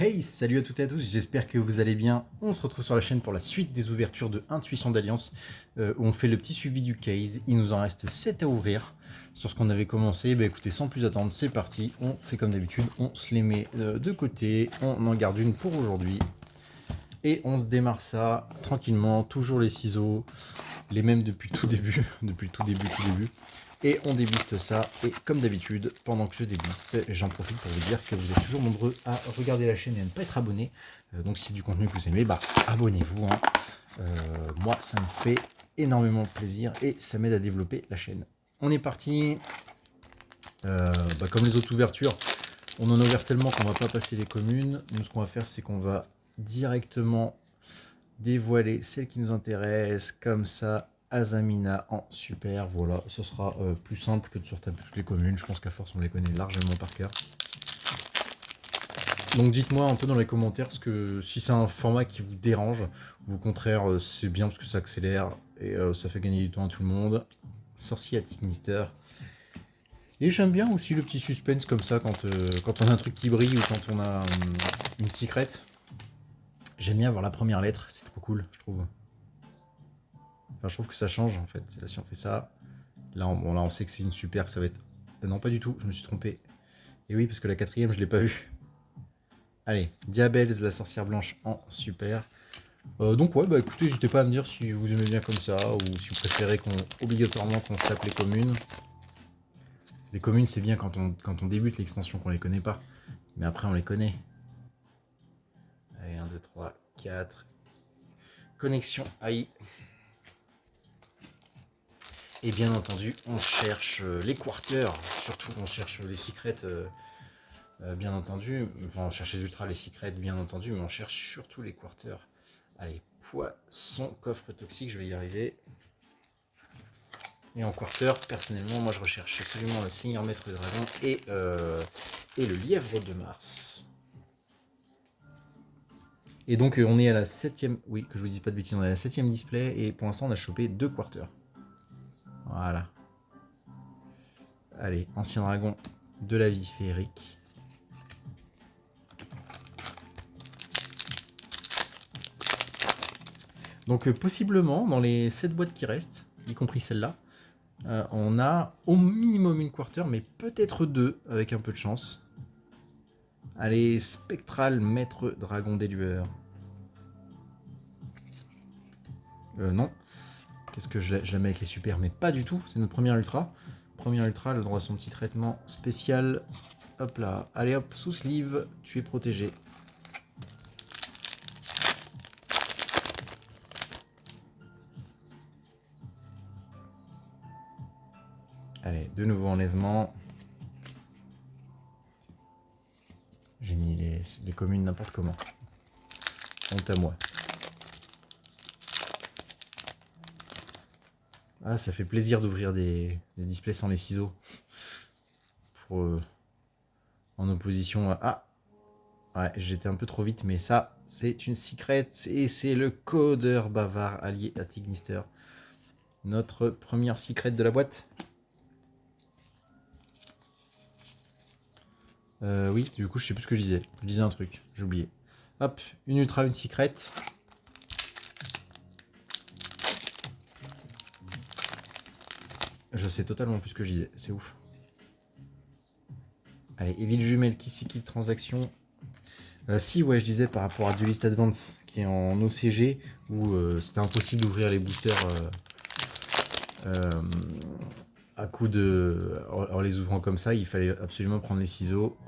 Hey, salut à toutes et à tous, j'espère que vous allez bien. On se retrouve sur la chaîne pour la suite des ouvertures de Intuition d'Alliance, où on fait le petit suivi du case. Il nous en reste 7 à ouvrir sur ce qu'on avait commencé. Bah écoutez, sans plus attendre, c'est parti. On fait comme d'habitude, on se les met de côté, on en garde une pour aujourd'hui. Et on se démarre ça tranquillement, toujours les ciseaux, les mêmes depuis tout début, depuis le tout début. Et on débiste ça, et comme d'habitude, pendant que je débiste, j'en profite pour vous dire que vous êtes toujours nombreux à regarder la chaîne et à ne pas être abonné. Donc si c'est du contenu que vous aimez, bah abonnez-vous. Hein. Moi, ça me fait énormément plaisir et ça m'aide à développer la chaîne. On est parti. Comme les autres ouvertures, on en a ouvert tellement qu'on va pas passer les communes. Nous, ce qu'on va faire, c'est qu'on va directement dévoiler celle qui nous intéresse, comme ça. Azamina en super, voilà, ce sera plus simple que de surtaper toutes les communes, je pense qu'à force on les connaît largement par cœur. Donc dites-moi un peu dans les commentaires si c'est un format qui vous dérange, ou au contraire c'est bien parce que ça accélère et ça fait gagner du temps à tout le monde. Sorcier à Tignister. Et j'aime bien aussi le petit suspense comme ça quand on a un truc qui brille ou quand on a une secret. J'aime bien avoir la première lettre, c'est trop cool je trouve. Enfin, je trouve que ça change en fait. Là, si on fait ça, là on sait que c'est une super, ça va être... non, pas du tout, je me suis trompé. Et oui, parce que la quatrième, je l'ai pas vue. Allez, Diabels, la sorcière blanche en super. Donc ouais, bah écoutez, n'hésitez pas à me dire si vous aimez bien comme ça, ou si vous préférez obligatoirement qu'on se tape les communes. Les communes, c'est bien quand on débute l'extension, qu'on les connaît pas. Mais après, on les connaît. Allez, 1, 2, 3, 4. Connexion AI. Et bien entendu, on cherche les quarters, surtout on cherche les secrets, bien entendu. Enfin, on cherche les ultras, les secrets, bien entendu, mais on cherche surtout les quarters. Allez, poisson, coffre toxique, je vais y arriver. Et en quarter, personnellement, moi je recherche absolument le Seigneur Maître des Dragons et le Lièvre de Mars. Et donc on est à la 7ème, oui, que je vous dise pas de bêtises, on est à la 7ème display, et pour l'instant on a chopé 2 quarters. Voilà. Allez, ancien dragon de la vie féerique. Donc possiblement, dans les 7 boîtes qui restent, y compris celle-là, on a au minimum une quarter, mais peut-être 2, avec un peu de chance. Allez, Spectral Maître Dragon des Lueurs. Non. Qu'est-ce que je la mets avec les super, mais pas du tout, c'est notre première ultra. Première ultra, le droit à son petit traitement spécial. Hop là, allez hop, sous sleeve, tu es protégé. Allez, de nouveau enlèvement. J'ai mis les communes n'importe comment. Honte à moi. Ah, ça fait plaisir d'ouvrir des displays sans les ciseaux. En opposition à... Ah, ouais, j'étais un peu trop vite, mais ça, c'est une secret. Et c'est le codeur bavard allié à Tignister. Notre première secret de la boîte. Oui, du coup, je sais plus ce que je disais. Je disais un truc, j'ai oublié. Hop, une ultra, une secret. Je sais totalement plus ce que je disais, c'est ouf. Allez, Evil Jumelle, Kisiki, transaction. Si, ouais, je disais par rapport à Duelist Advance, qui est en OCG, où c'était impossible d'ouvrir les boosters à coup de... En les ouvrant comme ça, il fallait absolument prendre les ciseaux.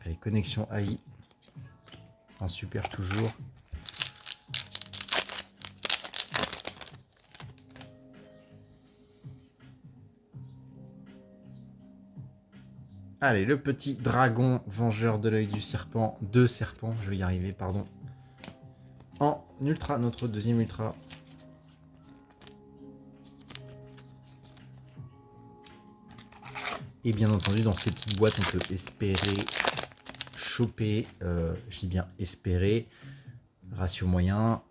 Allez, connexion AI. En super toujours. Allez, le petit dragon vengeur de l'œil du serpent. 2 serpents, je vais y arriver, pardon. En ultra, notre deuxième ultra. Et bien entendu, dans ces petites boîtes, on peut espérer choper, je dis bien espérer, ratio moyen,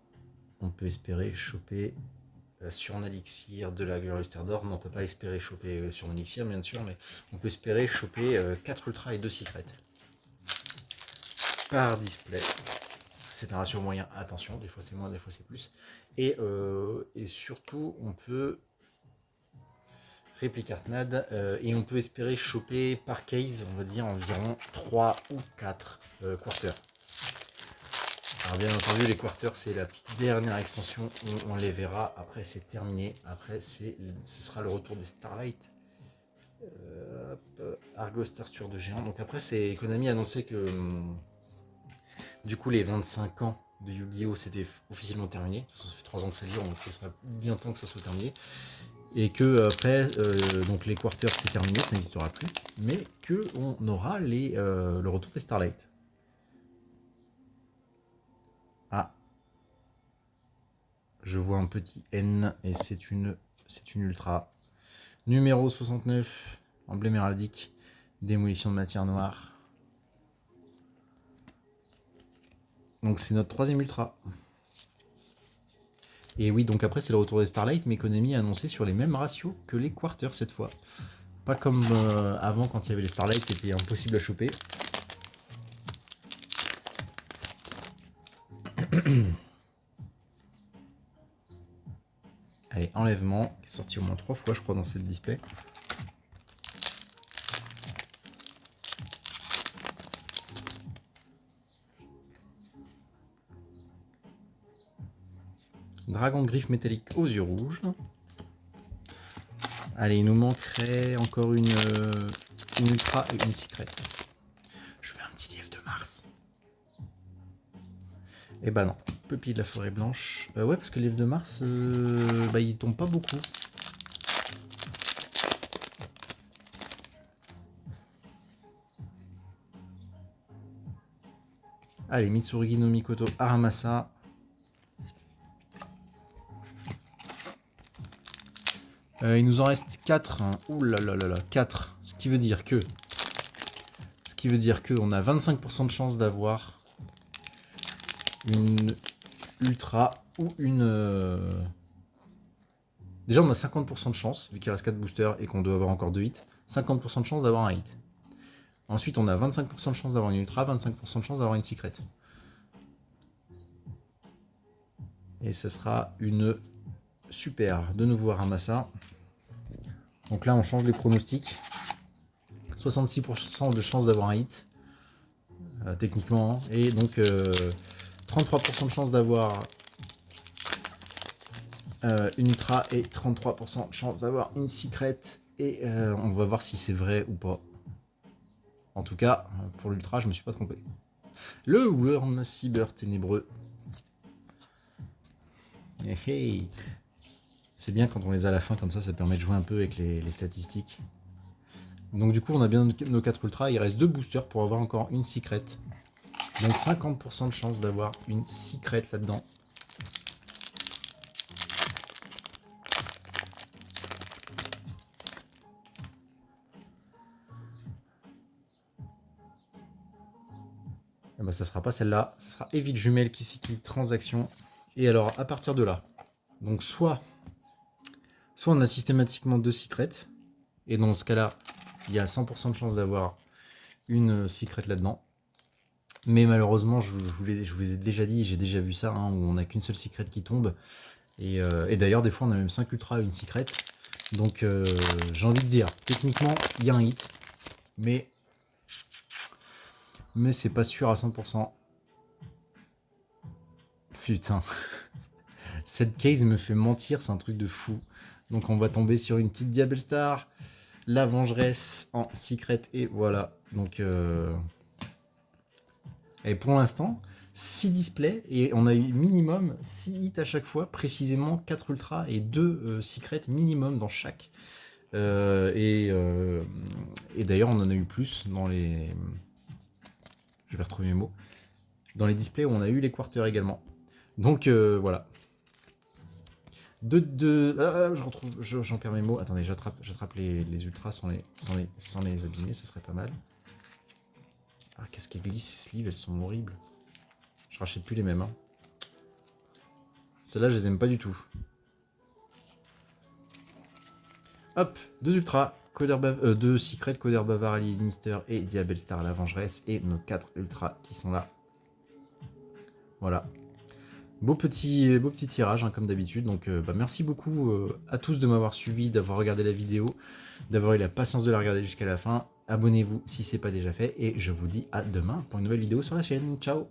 on peut espérer choper sur un elixir de la Glorious Terre d'Or. Non, on peut pas espérer choper sur un elixir, bien sûr, mais on peut espérer choper 4 ultras et 2 secrets par display. C'est un ratio moyen, attention, des fois c'est moins, des fois c'est plus. Et surtout, on peut réplique Artnad, et on peut espérer choper par case, on va dire, environ 3 ou 4 quarters. Alors bien entendu, les quarters, c'est la dernière extension où on les verra. Après, c'est terminé. Après, ce sera le retour des Starlight. Argos Starture de géant. Donc après, c'est Konami a annoncé que du coup, les 25 ans de Yu-Gi-Oh! C'était officiellement terminé. Ça fait 3 ans que ça dure, donc ce sera bien temps que ça soit terminé. Et que après, donc les quarters c'est terminé, ça n'existera plus, mais que on aura le retour des Starlight. Ah, je vois un petit N et c'est une ultra. Numéro 69, emblème héraldique, démolition de matière noire. Donc c'est notre 3ème ultra. Et oui, donc après c'est le retour des Starlight, mais Konami a annoncé sur les mêmes ratios que les quarters cette fois. Pas comme avant quand il y avait les Starlight qui étaient impossibles à choper. Allez, enlèvement, qui est sorti au moins 3 fois je crois dans cette display. Dragon de griffe métallique aux yeux rouges. Allez, il nous manquerait encore une ultra et une secret. Je fais un petit lièvre de Mars. Eh ben non, pupille de la forêt blanche. Ouais, parce que lièvre de Mars, bah, il tombe pas beaucoup. Allez, Mitsurugi no Mikoto Aramasa. Il nous en reste 4. Hein. Ouh là là là là, 4. Ce qui veut dire que on a 25% de chance d'avoir une ultra ou une... Déjà, on a 50% de chance, vu qu'il reste 4 boosters et qu'on doit avoir encore 2 hits. 50% de chance d'avoir un hit. Ensuite, on a 25% de chance d'avoir une ultra, 25% de chance d'avoir une secret. Et ce sera une super. De nouveau à Ramassa. Donc là, on change les pronostics. 66% de chance d'avoir un hit, techniquement. Et donc, 33% de chance d'avoir une ultra et 33% de chance d'avoir une secret. Et on va voir si c'est vrai ou pas. En tout cas, pour l'ultra, je me suis pas trompé. Le Worm Cyber Ténébreux. Hey, hey. C'est bien quand on les a à la fin, comme ça permet de jouer un peu avec les statistiques. Donc du coup, on a bien nos 4 ultras, il reste 2 boosters pour avoir encore une secret. Donc 50% de chance d'avoir une secret là-dedans. Et bah, ça sera pas celle-là, ça sera Evil Jumelle qui cycle transaction. Et alors, à partir de là, donc soit on a systématiquement 2 secrets, et dans ce cas-là, il y a 100% de chance d'avoir une secret là-dedans. Mais malheureusement, je vous ai déjà dit, j'ai déjà vu ça, hein, où on n'a qu'une seule secret qui tombe. Et d'ailleurs, des fois, on a même 5 ultras et une secret. Donc, j'ai envie de dire, techniquement, il y a un hit. Mais c'est pas sûr à 100%. Putain. Cette case me fait mentir, c'est un truc de fou. Donc, on va tomber sur une petite Diablo Star. La vengeresse en secret. Et voilà. Donc, et pour l'instant, 6 displays et on a eu minimum 6 hits à chaque fois, précisément 4 ultras et 2 secrets minimum dans chaque. Et d'ailleurs, on en a eu plus dans les... Je vais retrouver mes mots. Dans les displays où on a eu les quarters également. Donc voilà. Je retrouve, j'en perds mes mots. Attendez, j'attrape les ultras sans les abîmer, ça serait pas mal. Ah, qu'est-ce qu'elles glissent ces sleeves, elles sont horribles. Je rachète plus les mêmes. Hein. Celles-là, je les aime pas du tout. Hop, 2 ultras, deux secrets, Codeur Bavard, Alienister et Diabel Star la Vengeresse, et nos 4 ultras qui sont là. Voilà. Beau petit tirage, hein, comme d'habitude. Donc merci beaucoup à tous de m'avoir suivi, d'avoir regardé la vidéo, d'avoir eu la patience de la regarder jusqu'à la fin. Abonnez-vous si ce n'est pas déjà fait, et je vous dis à demain pour une nouvelle vidéo sur la chaîne. Ciao!